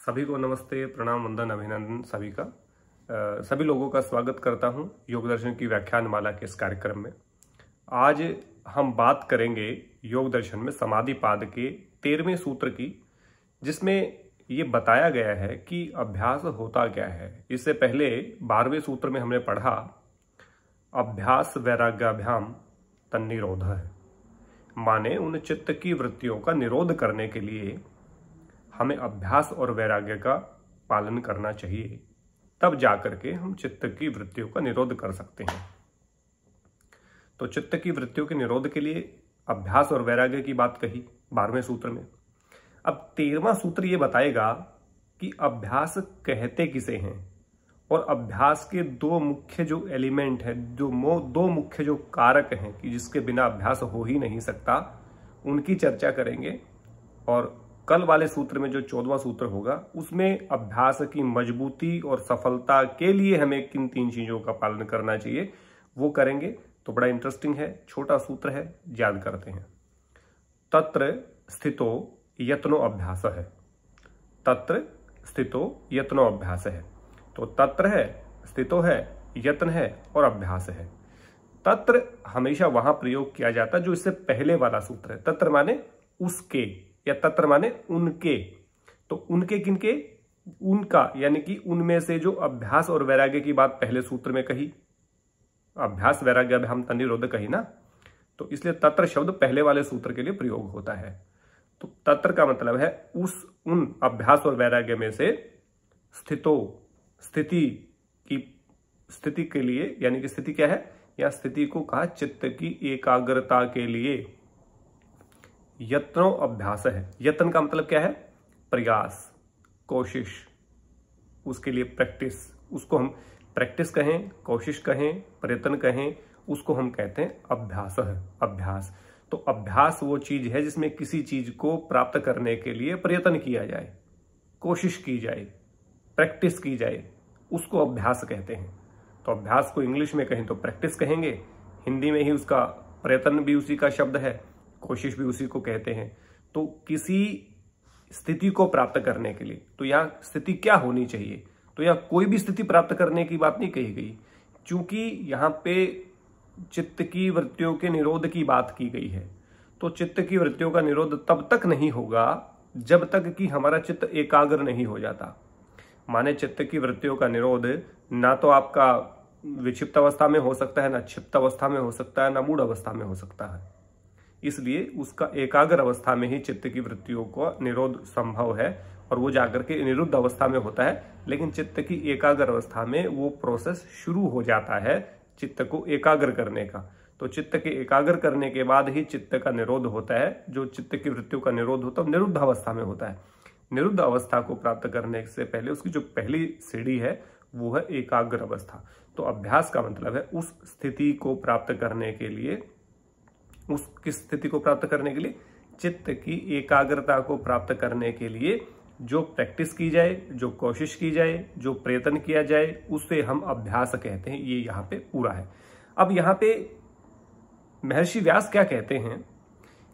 सभी को नमस्ते, प्रणाम, वंदन, अभिनंदन सभी का। सभी लोगों का स्वागत करता हूं योग दर्शन की व्याख्यान माला के इस कार्यक्रम में। आज हम बात करेंगे योग दर्शन में समाधि पाद के 13वें सूत्र की, जिसमें ये बताया गया है कि अभ्यास होता क्या है। इससे पहले 12वें सूत्र में हमने पढ़ा अभ्यास वैराग्याभ्याम तन्निरोध है, माने उन चित्त की वृत्तियों का निरोध करने के लिए हमें अभ्यास और वैराग्य का पालन करना चाहिए, तब जाकर के हम चित्त की वृत्तियों का निरोध कर सकते हैं। तो चित्त की वृत्तियों के निरोध के लिए अभ्यास और वैराग्य की बात कही 12वें सूत्र में। अब 13वां सूत्र ये बताएगा कि अभ्यास कहते किसे हैं और अभ्यास के दो मुख्य जो एलिमेंट है, दो मुख्य जो कारक हैं कि जिसके बिना अभ्यास हो ही नहीं सकता, उनकी चर्चा करेंगे। और कल वाले सूत्र में जो 14वां सूत्र होगा उसमें अभ्यास की मजबूती और सफलता के लिए हमें किन 3 चीजों का पालन करना चाहिए वो करेंगे। तो बड़ा इंटरेस्टिंग है, छोटा सूत्र है, याद करते हैं। तत्र स्थितो यत्नो अभ्यास है। तत्र स्थितो यत्नो अभ्यास है। तो तत्र है, स्थितो है, यत्न है और अभ्यास है। तत्र हमेशा वहां प्रयोग किया जाता है जो इससे पहले वाला सूत्र है। तत्र माने उसके या तत्र माने उनके। तो उनके किनके? उनका, यानी कि उनमें से जो अभ्यास और वैराग्य की बात पहले सूत्र में कही, अभ्यास वैराग्य हम तन्निरोध कही ना, तो इसलिए तत्र शब्द पहले वाले सूत्र के लिए प्रयोग होता है। तो तत्र का मतलब है उन अभ्यास और वैराग्य में से स्थितो, स्थिति के लिए, यानी कि स्थिति क्या है, या स्थिति को कहा चित्त की एकाग्रता के लिए यत्नो अभ्यास है। यत्न का मतलब क्या है? प्रयास, कोशिश, उसके लिए प्रैक्टिस। उसको हम प्रैक्टिस कहें, कोशिश कहें, प्रयत्न कहें, उसको हम कहते हैं अभ्यास है। अभ्यास, तो अभ्यास वो चीज है जिसमें किसी चीज को प्राप्त करने के लिए प्रयत्न किया जाए, कोशिश की जाए, प्रैक्टिस की जाए, उसको अभ्यास कहते हैं। तो अभ्यास को इंग्लिश में कहें तो प्रैक्टिस कहेंगे, हिंदी में ही उसका प्रयत्न भी उसी का शब्द है, कोशिश भी उसी को कहते हैं। तो किसी स्थिति को प्राप्त करने के लिए, तो यहां स्थिति क्या होनी चाहिए? तो यहां कोई भी स्थिति प्राप्त करने की बात नहीं कही गई, क्योंकि यहां पे चित्त की वृत्तियों के निरोध की बात की गई है। तो चित्त की वृत्तियों का निरोध तब तक नहीं होगा जब तक कि हमारा चित्त एकाग्र नहीं हो जाता। माने चित्त की वृत्तियों का निरोध ना तो आपका विक्षिप्त अवस्था में हो सकता है, ना क्षिप्त अवस्था में हो सकता है, ना मूढ़ अवस्था में हो सकता है। इसलिए उसका एकाग्र अवस्था में ही चित्त की वृत्तियों का निरोध संभव है और वो जाकर के निरुद्ध अवस्था में होता है। लेकिन चित्त की एकाग्र अवस्था में वो प्रोसेस शुरू हो जाता है चित्त को एकाग्र करने का। तो चित्त के एकाग्र करने के बाद ही चित्त का निरोध होता है। जो चित्त की वृत्तियों का निरोध होता है निरुद्ध अवस्था में होता है। निरुद्ध अवस्था को प्राप्त करने से पहले उसकी जो पहली सीढ़ी है वो है एकाग्र अवस्था। तो अभ्यास का मतलब है उस स्थिति को प्राप्त करने के लिए, उस किस स्थिति को प्राप्त करने के लिए? चित्त की एकाग्रता को प्राप्त करने के लिए जो प्रैक्टिस की जाए, जो कोशिश की जाए, जो प्रयत्न किया जाए, उसे हम अभ्यास कहते हैं। ये यहाँ पे पूरा है। अब यहाँ पे महर्षि व्यास क्या कहते हैं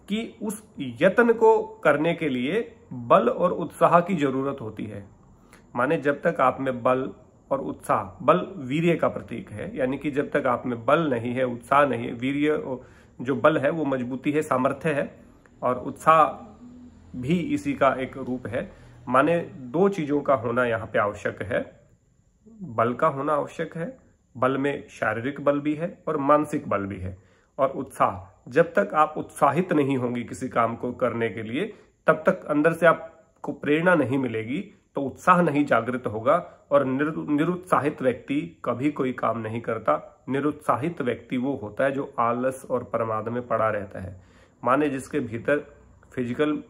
कि उस यत्न को करने के लिए बल और उत्साह की जरूरत होती है। माने जब तक आप में बल और उत्साह, बल वीर्य का प्रतीक है, यानी कि जब तक आप में बल नहीं है, उत्साह नहीं है, वीर्य जो बल है वो मजबूती है, सामर्थ्य है, और उत्साह भी इसी का एक रूप है। माने 2 चीजों का होना यहाँ पे आवश्यक है। बल का होना आवश्यक है, बल में शारीरिक बल भी है और मानसिक बल भी है, और उत्साह। जब तक आप उत्साहित नहीं होंगी किसी काम को करने के लिए, तब तक अंदर से आपको प्रेरणा नहीं मिलेगी, तो उत्साह नहीं जागृत होगा और निरुत्साहित व्यक्ति कभी कोई काम नहीं करता। निरुत्साहित व्यक्ति वो होता है जो आलस और प्रमाद में पड़ा रहता है। माने जिसके भीतर फिजिकल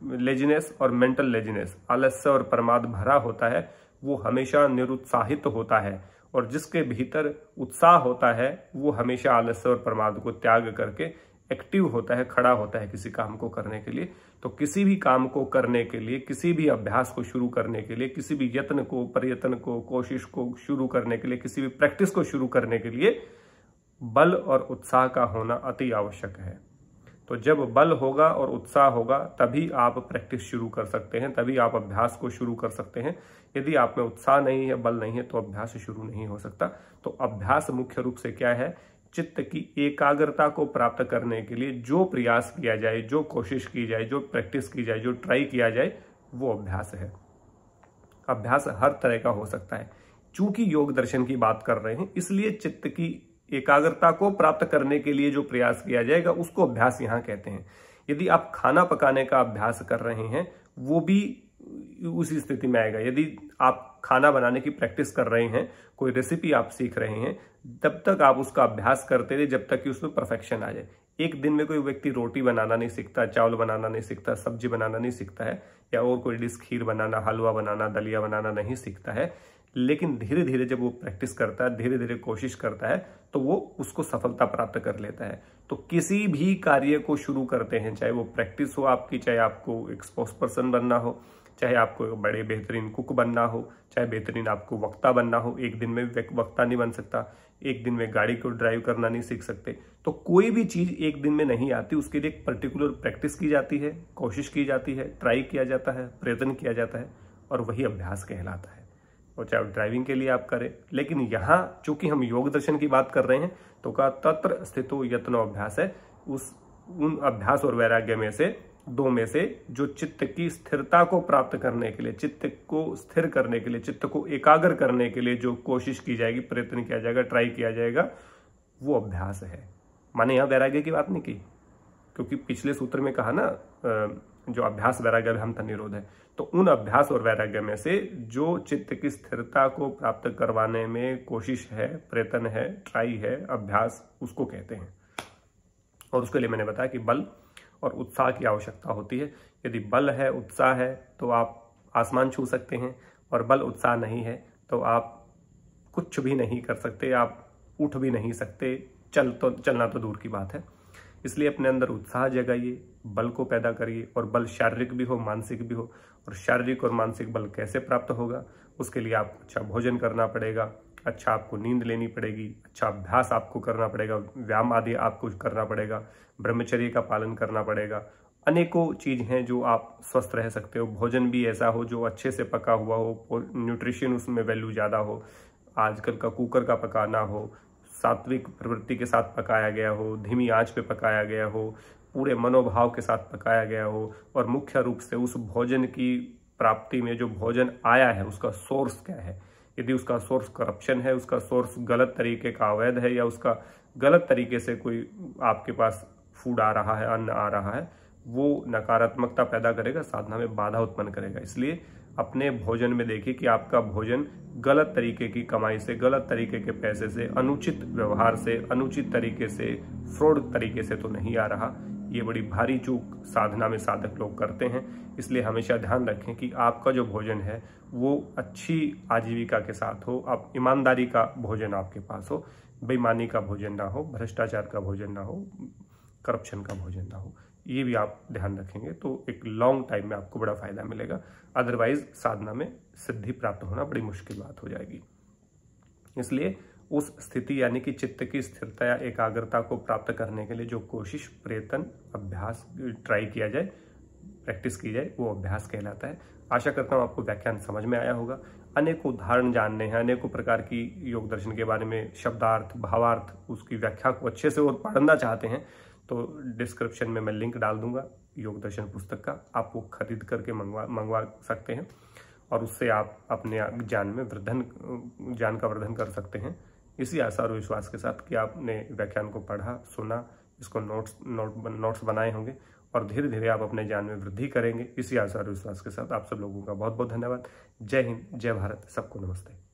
लेजीनेस और मेंटल लेजीनेस, आलस्य और प्रमाद भरा होता है, वो हमेशा निरुत्साहित होता है। और जिसके भीतर उत्साह होता है वो हमेशा आलस्य और प्रमाद को त्याग करके एक्टिव होता है, खड़ा होता है किसी काम को करने के लिए। तो किसी भी काम को करने के लिए, किसी भी अभ्यास को शुरू करने के लिए, किसी भी यत्न को, प्रयत्न को, कोशिश को शुरू करने के लिए, किसी भी प्रैक्टिस को शुरू करने के लिए बल और उत्साह का होना अति आवश्यक है। तो जब बल होगा और उत्साह होगा तभी आप प्रैक्टिस शुरू कर सकते हैं, तभी आप अभ्यास को शुरू कर सकते हैं। यदि आप में उत्साह नहीं है, बल नहीं है, तो अभ्यास शुरू नहीं हो सकता। तो अभ्यास मुख्य रूप से क्या है? चित्त की एकाग्रता को प्राप्त करने के लिए जो प्रयास किया जाए, जो कोशिश की जाए, जो प्रैक्टिस की जाए, जो ट्राई किया जाए, वो अभ्यास है। अभ्यास हर तरह का हो सकता है। चूंकि योग दर्शन की बात कर रहे हैं, इसलिए चित्त की एकाग्रता को प्राप्त करने के लिए जो प्रयास किया जाएगा उसको अभ्यास यहां कहते हैं। यदि आप खाना पकाने का अभ्यास कर रहे हैं, वो भी उसी स्थिति में आएगा। यदि आप खाना बनाने की प्रैक्टिस कर रहे हैं, कोई रेसिपी आप सीख रहे हैं, तब तक आप उसका अभ्यास करते रहे जब तक कि उसमें परफेक्शन आ जाए। एक दिन में कोई व्यक्ति रोटी बनाना नहीं सीखता, चावल बनाना नहीं सीखता, सब्जी बनाना नहीं सीखता है, या और कोई डिश, खीर बनाना, हलवा बनाना, दलिया बनाना नहीं सीखता है, लेकिन धीरे धीरे जब वो प्रैक्टिस करता है, धीरे धीरे कोशिश करता है, तो वो उसको सफलता प्राप्त कर लेता है। तो किसी भी कार्य को शुरू करते हैं, चाहे वो प्रैक्टिस हो आपकी, चाहे आपको एक स्पोर्ट्स पर्सन बनना हो, चाहे आपको बड़े बेहतरीन कुक बनना हो, चाहे बेहतरीन आपको वक्ता बनना हो, एक दिन में वक्ता नहीं बन सकता, एक दिन में गाड़ी को ड्राइव करना नहीं सीख सकते। तो कोई भी चीज एक दिन में नहीं आती, उसके लिए एक पर्टिकुलर प्रैक्टिस की जाती है, कोशिश की जाती है, ट्राई किया जाता है, प्रयत्न किया जाता है, और वही अभ्यास कहलाता है। और चाहे ड्राइविंग के लिए आप करें, लेकिन यहाँ चूंकि हम योग दर्शन की बात कर रहे हैं, तो का तत्र स्थितो यत्नो अभ्यास है। उन अभ्यास और वैराग्य में से, दो में से, जो चित्त की स्थिरता को प्राप्त करने के लिए, चित्त को स्थिर करने के लिए, चित्त को एकाग्र करने के लिए जो कोशिश की जाएगी, प्रयत्न किया जाएगा, ट्राई किया जाएगा, वो अभ्यास है। माने यहाँ वैराग्य की बात नहीं की, क्योंकि पिछले सूत्र में कहा ना, जो अभ्यास वैराग्य हम निरोध है। तो उन अभ्यास और वैराग्य में से जो चित्त की स्थिरता को प्राप्त करवाने में कोशिश है, प्रयत्न है, ट्राई है, अभ्यास, उसको कहते हैं। और उसके लिए मैंने बताया कि बल और उत्साह की आवश्यकता होती है। यदि बल है, उत्साह है, तो आप आसमान छू सकते हैं, और बल उत्साह नहीं है तो आप कुछ भी नहीं कर सकते, आप उठ भी नहीं सकते, चलना तो दूर की बात है। इसलिए अपने अंदर उत्साह जगाइए, बल को पैदा करिए, और बल शारीरिक भी हो, मानसिक भी हो। और शारीरिक और मानसिक बल कैसे प्राप्त होगा? उसके लिए आपको अच्छा भोजन करना पड़ेगा, अच्छा आपको नींद लेनी पड़ेगी, अच्छा अभ्यास आपको करना पड़ेगा, व्यायाम आदि आपको करना पड़ेगा, ब्रह्मचर्य का पालन करना पड़ेगा। अनेकों चीज हैं जो आप स्वस्थ रह सकते हो। भोजन भी ऐसा हो जो अच्छे से पका हुआ हो, न्यूट्रिशन उसमें वैल्यू ज्यादा हो, आजकल का कुकर का पकाना हो, सात्विक प्रवृत्ति के साथ पकाया गया हो, धीमी आंच पे पकाया गया हो, पूरे मनोभाव के साथ पकाया गया हो, और मुख्य रूप से उस भोजन की प्राप्ति में जो भोजन आया है उसका सोर्स क्या है। यदि उसका सोर्स करप्शन है, उसका सोर्स गलत तरीके का अवैध है, या उसका गलत तरीके से कोई आपके पास फूड आ रहा है, अन्न आ रहा है, वो नकारात्मकता पैदा करेगा, साधना में बाधा उत्पन्न करेगा। इसलिए अपने भोजन में देखिए कि आपका भोजन गलत तरीके की कमाई से, गलत तरीके के पैसे से, अनुचित व्यवहार से, अनुचित तरीके से, फ्रॉड तरीके से तो नहीं आ रहा। ये बड़ी भारी चूक साधना में साधक लोग करते हैं। इसलिए हमेशा ध्यान रखें कि आपका जो भोजन है वो अच्छी आजीविका के साथ हो, आप ईमानदारी का भोजन आपके पास हो, बेईमानी का भोजन ना हो, भ्रष्टाचार का भोजन ना हो, करप्शन का भोजन ना हो। ये भी आप ध्यान रखेंगे तो एक लॉन्ग टाइम में आपको बड़ा फायदा मिलेगा। अदरवाइज साधना में सिद्धि प्राप्त होना बड़ी मुश्किल बात हो जाएगी। इसलिए उस स्थिति यानी कि चित्त की स्थिरता या एकाग्रता को प्राप्त करने के लिए जो कोशिश, प्रयत्न, अभ्यास, ट्राई किया जाए, प्रैक्टिस की जाए, वो अभ्यास कहलाता है। आशा करता हूँ आपको व्याख्यान समझ में आया होगा। अनेकों उदाहरण जानने हैं, अनेकों प्रकार की योग दर्शन के बारे में शब्दार्थ, भावार्थ, उसकी व्याख्या को अच्छे से और पढ़ना चाहते हैं तो डिस्क्रिप्शन में मैं लिंक डाल दूंगा योग दर्शन पुस्तक का, आप वो खरीद करके मंगवा सकते हैं, और उससे आप अपने ज्ञान का वर्धन कर सकते हैं। इसी आशा और विश्वास के साथ कि आपने व्याख्यान को पढ़ा, सुना, इसको नोट्स बनाए होंगे, और धीरे धीरे आप अपने ज्ञान में वृद्धि करेंगे। इसी आशा और विश्वास के साथ आप सब लोगों का बहुत बहुत धन्यवाद। जय हिंद, जय भारत, सबको नमस्ते।